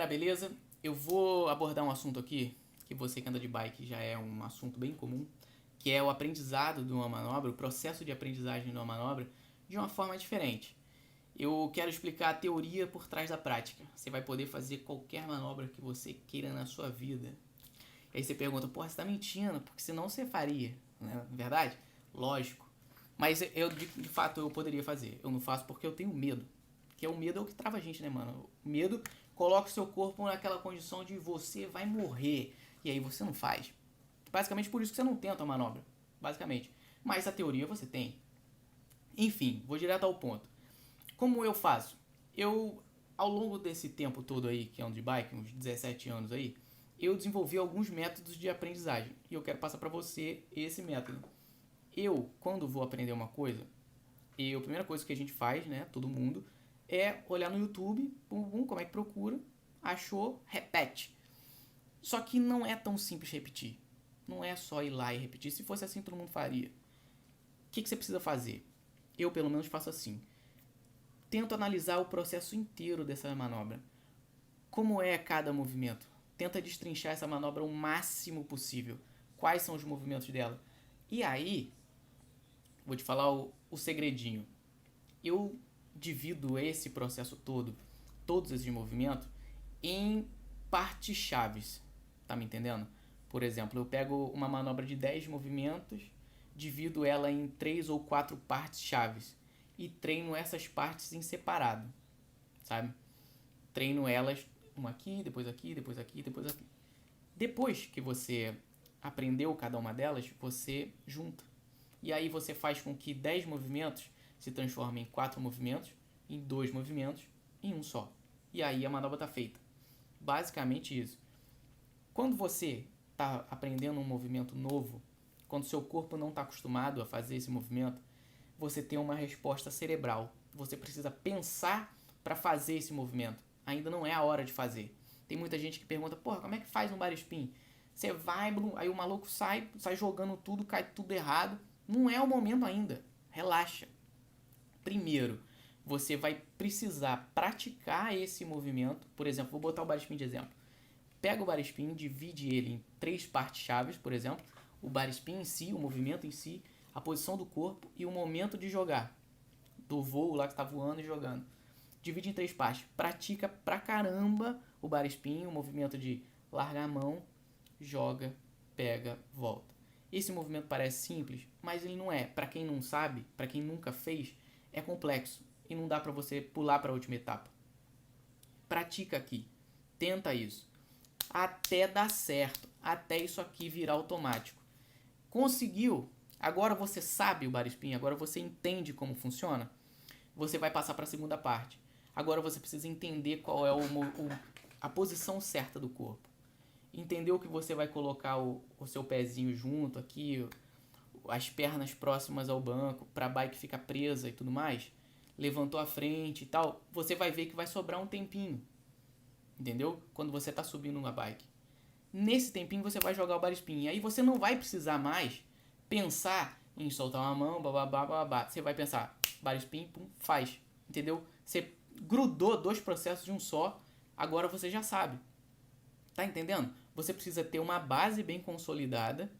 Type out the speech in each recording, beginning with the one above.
galera, beleza? Eu vou abordar um assunto aqui que você que anda de bike já é um assunto bem comum, que é o aprendizado de uma manobra, o processo de aprendizagem de uma manobra de uma forma diferente. Eu quero explicar a teoria por trás da prática. Você vai poder fazer qualquer manobra que você queira na sua vida. E aí você pergunta, porra, você tá mentindo, porque senão você faria, né? Verdade? Lógico. Mas eu, de fato, eu poderia fazer. Eu não faço porque eu tenho medo. Porque o medo é o que trava a gente, né, mano? O medo coloca o seu corpo naquela condição de você vai morrer. E aí você não faz. Basicamente por isso que você não tenta a manobra. Basicamente. Mas a teoria você tem. Enfim, vou direto ao ponto. Como eu faço? Eu, ao longo desse tempo todo aí, que é um de bike, uns 17 anos aí, eu desenvolvi alguns métodos de aprendizagem. E eu quero passar para você esse método. Eu, quando vou aprender uma coisa, a primeira coisa que a gente faz, né, todo mundo, é olhar no YouTube, como é que procura, achou, repete. Só que não é tão simples repetir. Não é só ir lá e repetir. Se fosse assim, todo mundo faria. O que você precisa fazer? Eu, pelo menos, faço assim. Tento analisar o processo inteiro dessa manobra. Como é cada movimento? Tenta destrinchar essa manobra o máximo possível. Quais são os movimentos dela? E aí, vou te falar o segredinho. Eu divido esse processo todo, todos esses movimentos, em partes chaves. Tá me entendendo? Por exemplo, eu pego uma manobra de 10 movimentos, divido ela em 3 ou 4 partes chaves e treino essas partes em separado, sabe? Treino elas uma aqui, depois aqui, depois aqui, depois aqui. Depois que você aprendeu cada uma delas, você junta. E aí você faz com que 10 movimentos se transformem em 4 movimentos, em 2 movimentos, em um só. E aí a manobra está feita. Basicamente isso. Quando você está aprendendo um movimento novo, quando seu corpo não está acostumado a fazer esse movimento, você tem uma resposta cerebral. Você precisa pensar para fazer esse movimento. Ainda não é a hora de fazer. Tem muita gente que pergunta, porra, como é que faz um bar spin? Você vai, aí o maluco sai jogando tudo, cai tudo errado. Não é o momento ainda. Relaxa. Primeiro, você vai precisar praticar esse movimento. Por exemplo, vou botar o bar spin de exemplo. Pega o bar spin, divide ele em 3 partes chaves, por exemplo. O bar spin em si, o movimento em si, a posição do corpo e o momento de jogar. Do voo lá que está voando e jogando. Divide em 3 partes. Pratica pra caramba o bar spin, o movimento de largar a mão, joga, pega, volta. Esse movimento parece simples, mas ele não é. Para quem não sabe, para quem nunca fez, é complexo e não dá para você pular para a última etapa. Pratica aqui, tenta isso, até dar certo, até isso aqui virar automático. Conseguiu? Agora você sabe o bar spin, agora você entende como funciona. Você vai passar para a segunda parte. Agora você precisa entender qual é a posição certa do corpo. Entendeu que você vai colocar o seu pezinho junto aqui, as pernas próximas ao banco, para a bike ficar presa e tudo mais. Levantou a frente e tal. Você vai ver que vai sobrar um tempinho. Entendeu? Quando você está subindo uma bike. Nesse tempinho você vai jogar o bar spin. E aí você não vai precisar mais pensar em soltar uma mão, bababá, bababá. Você vai pensar, bar spin, pum, faz. Entendeu? Você grudou 2 processos de um só, agora você já sabe. Tá entendendo? Você precisa ter uma base bem consolidada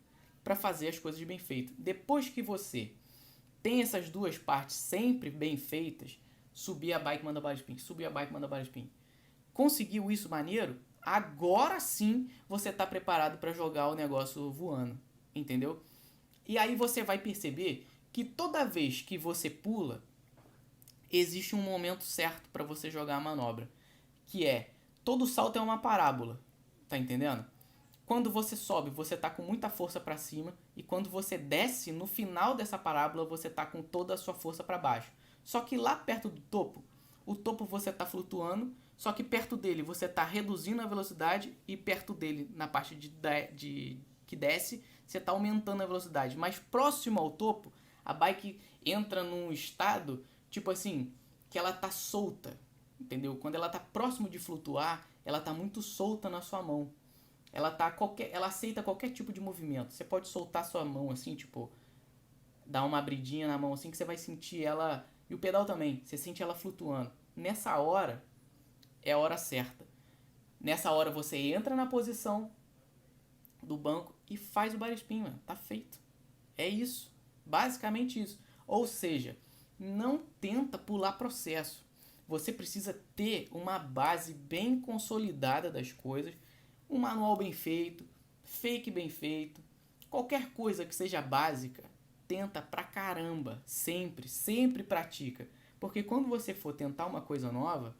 para fazer as coisas bem feitas. Depois que você tem essas 2 partes sempre bem feitas, subir a bike, manda bar spin, subir a bike, manda bar spin. Conseguiu isso maneiro? Agora sim você está preparado para jogar o negócio voando, entendeu? E aí você vai perceber que toda vez que você pula, existe um momento certo para você jogar a manobra, que é, todo salto é uma parábola, tá entendendo? Quando você sobe, você tá com muita força para cima, e quando você desce, no final dessa parábola, você tá com toda a sua força para baixo. Só que lá perto do topo, o topo você tá flutuando, só que perto dele você tá reduzindo a velocidade, e perto dele, na parte de que desce, você tá aumentando a velocidade. Mas próximo ao topo, a bike entra num estado, tipo assim, que ela tá solta, entendeu? Quando ela tá próximo de flutuar, ela tá muito solta na sua mão. Ela aceita qualquer tipo de movimento. Você pode soltar sua mão assim, tipo, dar uma abridinha na mão assim que você vai sentir ela, e o pedal também, você sente ela flutuando. Nessa hora é a hora certa. Nessa hora você entra na posição do banco e faz o bar spin, mano. Tá feito. É isso. Basicamente isso. Ou seja, não tenta pular processo. Você precisa ter uma base bem consolidada das coisas, um manual bem feito, fake bem feito, qualquer coisa que seja básica, tenta pra caramba, sempre, sempre pratica. Porque quando você for tentar uma coisa nova,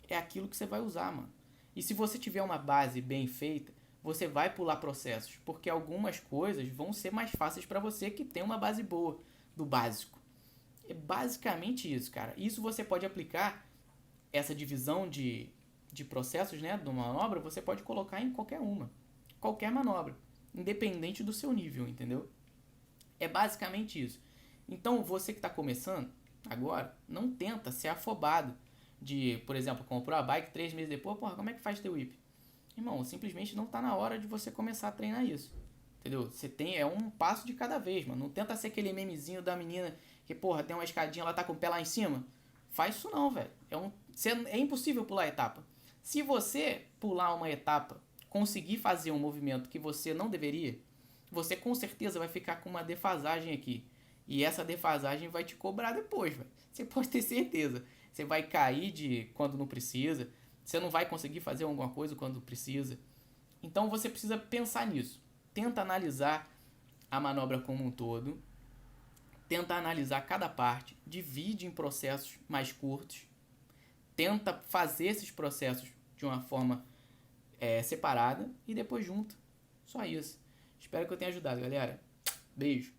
é aquilo que você vai usar, mano. E se você tiver uma base bem feita, você vai pular processos, porque algumas coisas vão ser mais fáceis para você que tem uma base boa do básico. É basicamente isso, cara. Isso você pode aplicar, essa divisão de processos, né, de uma manobra, você pode colocar em qualquer manobra, independente do seu nível, entendeu? É basicamente isso. Então, você que está começando agora, não tenta ser afobado de, por exemplo, comprou a bike 3 meses depois, porra, como é que faz teu whip? Irmão, simplesmente não tá na hora de você começar a treinar isso. Entendeu? Você tem, é um passo de cada vez, mano. Não tenta ser aquele memezinho da menina que, porra, tem uma escadinha, ela tá com o pé lá em cima. Faz isso não, velho. É impossível pular a etapa. Se você pular uma etapa, conseguir fazer um movimento que você não deveria, você com certeza vai ficar com uma defasagem aqui. E essa defasagem vai te cobrar depois, velho. Você pode ter certeza. Você vai cair de quando não precisa. Você não vai conseguir fazer alguma coisa quando precisa. Então você precisa pensar nisso. Tenta analisar a manobra como um todo. Tenta analisar cada parte. Divide em processos mais curtos. Tenta fazer esses processos de uma forma separada. E depois junta. Só isso. Espero que eu tenha ajudado, galera. Beijo.